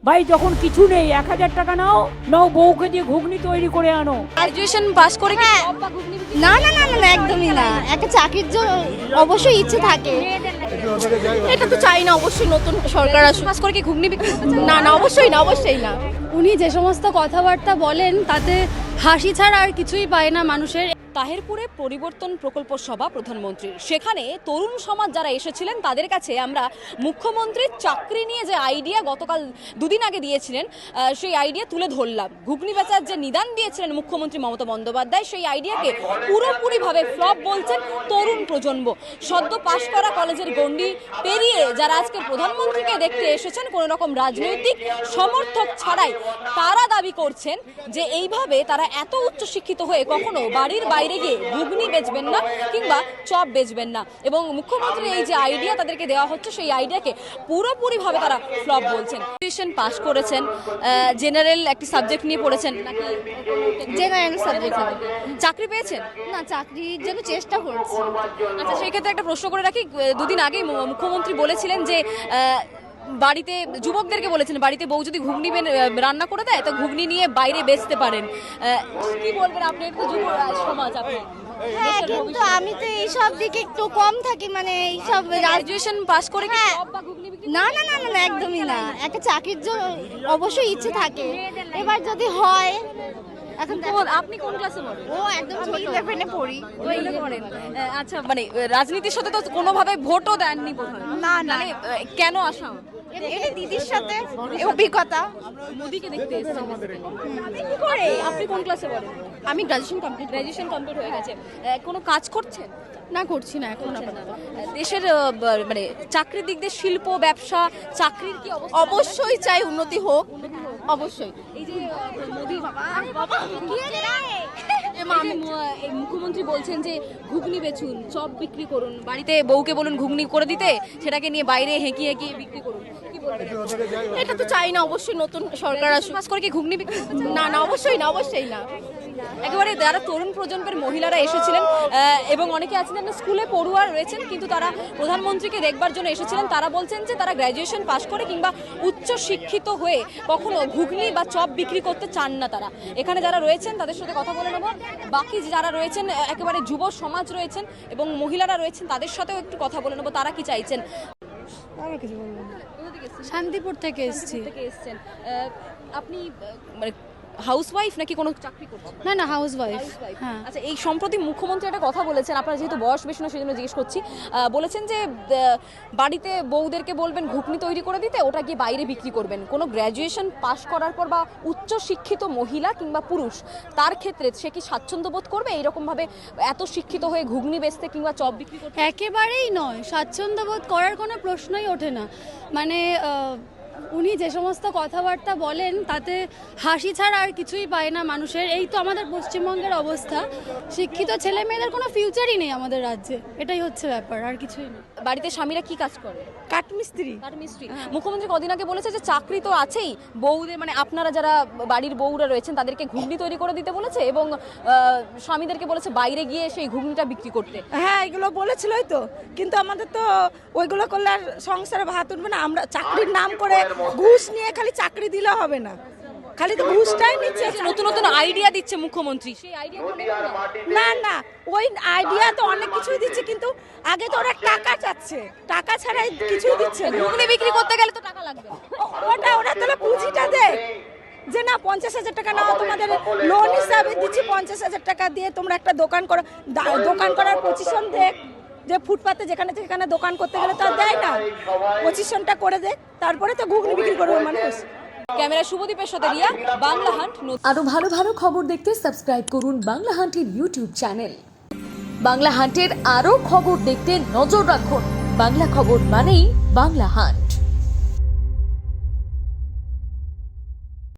ভাই যখন কিছু নেই 1000 টাকা নাও নাও, বউকে দিয়ে ঘুগনি তৈরি করে আনো। গ্রাজুয়েশন পাস করে কি হ্যাঁ। জব বা ঘুগনি বিক্রি? না না না না না, একদমই না। একটা চাকরির জন্য অবশ্যই ইচ্ছে থাকে। এটা তো চাই না, অবশ্যই নতুন সরকার আসুক। পাস করে কি ঘুগনি বিক্রি করতে চান? না না, অবশ্যই না, অবশ্যই না। উনি যে সমস্ত কথাবার্তা বলেন তাতে হাসি ছাড়া আর কিছুই পায় না মানুষের। তাহেরপুরে পরিবর্তন প্রকল্প সভা প্রধানমন্ত্রীর, সেখানে তরুণ সমাজ যারা এসেছিলেন তাদের কাছে আমরা মুখ্যমন্ত্রীর চাকরি নিয়ে যে আইডিয়া গতকাল দুদিন আগে দিয়েছিলেন সেই আইডিয়া তুলে ধরলাম। ঘুগনি বেচার যে নিদান দিয়েছিলেন মুখ্যমন্ত্রী মমতা বন্দ্যোপাধ্যায়, সেই আইডিয়াকে পুরোপুরিভাবে ফ্লপ বলছেন তরুণ প্রজন্ম। সদ্য পাশ করা কলেজের গণ্ডি পেরিয়ে যারা আজকে প্রধানমন্ত্রীকে দেখতে এসেছেন কোনো রকম রাজনৈতিক সমর্থক ছাড়াই, তারা দাবি করছেন যে এইভাবে তারা এত উচ্চশিক্ষিত হয়ে কখনো বাড়ির বাইরে গিয়ে ঘুগনি বেচবেন না কিংবা চপ বেচবেন না। এবং মুখ্যমন্ত্রীর এই যে আইডিয়া তাদেরকে দেওয়া হচ্ছে, সেই আইডিয়াকে পুরোপুরিভাবে তারা ফ্লপ বলছেন। গ্রাজুয়েশন পাস করেছেন, জেনারেল একটি সাবজেক্ট নিয়ে পড়েছেন নাকি? General subject. চাকরি পেয়েছেন? না, চাকরির জন্য চেষ্টা করছি। আচ্ছা, সেই ক্ষেত্রে একটা প্রশ্ন করে রাখি। দুদিন আগে মুখ্যমন্ত্রী বলেছিলেন যে বাড়িতে যুবকদেরকে বলেছিলেন বাড়িতে বউ যদি ঘুগনি রান্না করে দেয় তো ঘুগনি নিয়ে বাইরে বেচতে পারেন। কি বলবেন আপনি? একটু যুব সমাজ আপনি। হ্যাঁ, কিন্তু আমি তো এইসব দিকে একটু কম থাকি, মানে এইসব গ্রাজুয়েশন পাস করে কি হ্যাঁ। চপ বা ঘুগনি বিক্রি? না না না না না, একদমই না। একটা চাকরির জন্য অবশ্যই ইচ্ছে থাকে। এবার যদি হয়, এখন আপনি কোন ক্লাসে পড়েন? ও একদম ছোট লেভেলে পড়ি। আচ্ছা, মানে রাজনীতির সাথে তো কোনোভাবে ভোটও দেননি বোধহয়। না না, মানে কেন আসা? এটা দিদির সাথে অভিজ্ঞতা। মোদিকে দেখতে এসেছেন আপনি কোন ক্লাসে পড়েন? আমি গ্রাজুয়েশন কমপ্লিট হয়ে গেছে। কোনো কাজ করছেন? না, করছি না এখন। দেশের মানে চাকরির দিক দিয়ে শিল্প ব্যবসা চাকরির কি অবস্থা? অবশ্যই চাই উন্নতি হোক, অবশ্যই। এই যে মোদি এই মুখ্যমন্ত্রী বলছেন যে ঘুগনি বেচুন, চপ বিক্রি করুন, বাড়িতে বউকে বলুন ঘুগনি করে দিতে, সেটাকে নিয়ে বাইরে হেঁকিয়ে হেঁকিয়ে বিক্রি করুন। কি বলবেন? এটা তো চাই না, অবশ্যই নতুন সরকার আসুক। পাস করে কি ঘুগনি বিক্রি করতে চান? না না, অবশ্যই না, অবশ্যই না। একেবারে যারা তরুণ প্রজন্মের মহিলারা এসেছিলেন এবং অনেকে আছেন যারা স্কুলে পড়ুয়া রয়েছেন কিন্তু তারা প্রধানমন্ত্রীকে দেখবার জন্য এসেছিলেন, তারা বলছেন যে তারা গ্র্যাজুয়েশন পাশ করে কিংবা উচ্চ শিক্ষিত হয়ে কখনো ঘুগনি বা চপ বিক্রি করতে চান না তারা। এখানে যারা রয়েছেন তাদের সাথে কথা বলে নেব। বাকি যারা রয়েছেন একেবারে যুব সমাজ রয়েছেন এবং মহিলারা রয়েছেন তাদের সাথেও একটু কথা বলে নেব, তারা কি চাইছেন। কিছু বলবো না। শান্তিপুর থেকে এসেছি। আপনি মানে হাউসওয়াইফ নাকি কোনো চাকরি করছেন? না না, হাউস ওয়াইফ। হ্যাঁ। আচ্ছা, এই সম্প্রতি মুখ্যমন্ত্রী একটা কথা বলেছেন, আপনার যেহেতু বয়স বেশি না সেই জন্য জিজ্ঞেস করছি। বলেছেন যে বাড়িতে বউদেরকে বলবেন ঘুগনি তৈরি করে দিতে, ওটা গিয়ে বাইরে বিক্রি করবেন। কোনো গ্র্যাজুয়েশন পাশ করার পর বা উচ্চ শিক্ষিত মহিলা কিংবা পুরুষ তার ক্ষেত্রে সে কি স্বাচ্ছন্দ্য বোধ করবে এইরকমভাবে এত শিক্ষিত হয়ে ঘুগনি বেচতে কিংবা চপ বিক্রি করতে? একেবারেই নয়, স্বাচ্ছন্দ্যবোধ করার কোনো প্রশ্নই ওঠে না। মানে উনি যে সমস্ত কথাবার্তা বলেন তাতে হাসি ছাড়া আর কিছুই পায় না মানুষের। এই তো আমাদের পশ্চিমবঙ্গের অবস্থা, শিক্ষিত ছেলে মেয়েদের কোনো ফিউচারই নেই আমাদের রাজ্যে, এটাই হচ্ছে ব্যাপার, আর কিছুই নেই। বাড়িতে স্বামীরা কি কাজ করে? কাঠমিস্ত্রি। মুখ্যমন্ত্রী কদিন আগে বলেছে যে চাকরি তো আছেই, বউদের মানে আপনারা যারা বাড়ির বউরা রয়েছেন তাদেরকে ঘুগনি তৈরি করে দিতে বলেছে এবং স্বামীদেরকে বলেছে বাইরে গিয়ে সেই ঘুগনিটা বিক্রি করতে। হ্যাঁ, এগুলো বলেছিলই তো, কিন্তু আমাদের তো ওইগুলো করলে আর সংসারে ভাত উঠবে না। আমরা চাকরির নাম করে ঘুষ নিয়ে খালি চাকরি দিলে হবে না, খালি তো ঘুষটাই নিচ্ছে। নতুন নতুন আইডিয়া দিচ্ছে মুখ্যমন্ত্রী, সেই আইডিয়া না না, ওই আইডিয়া তো অনেক কিছুই দিচ্ছে, কিন্তু আগে তো ওরা টাকা চাচ্ছে, টাকা ছাড়াই কিছুই দিচ্ছে না। ঘুগনি বিক্রি করতে গেলে তো টাকা লাগবে। ওরা তাহলে পুঁজিটা দেয় যে না 50,000 টাকা নাও, তোমাদের লোন হিসাবে দিচ্ছি 50,000 টাকা দিয়ে তোমরা একটা দোকান করো। দোকান করার পজিশন দেখ, যে ফুটপাতে যেখানে সেখানে দোকান করতে গেলে তো আর দেয় না, পজিশনটা করে দেখ, তারপরে তো ঘুগনি বিক্রি করবে মানুষ। ক্যামেরা শুভদীপের সাথে রিয়া, বাংলা হান্ট। আরো ভালো ভালো খবর দেখতে সাবস্ক্রাইব করুন বাংলা হান্টের ইউটিউব চ্যানেল। বাংলা হান্টের আরো খবর দেখতে নজর রাখুন। বাংলা খবর মানেই বাংলা হান্ট।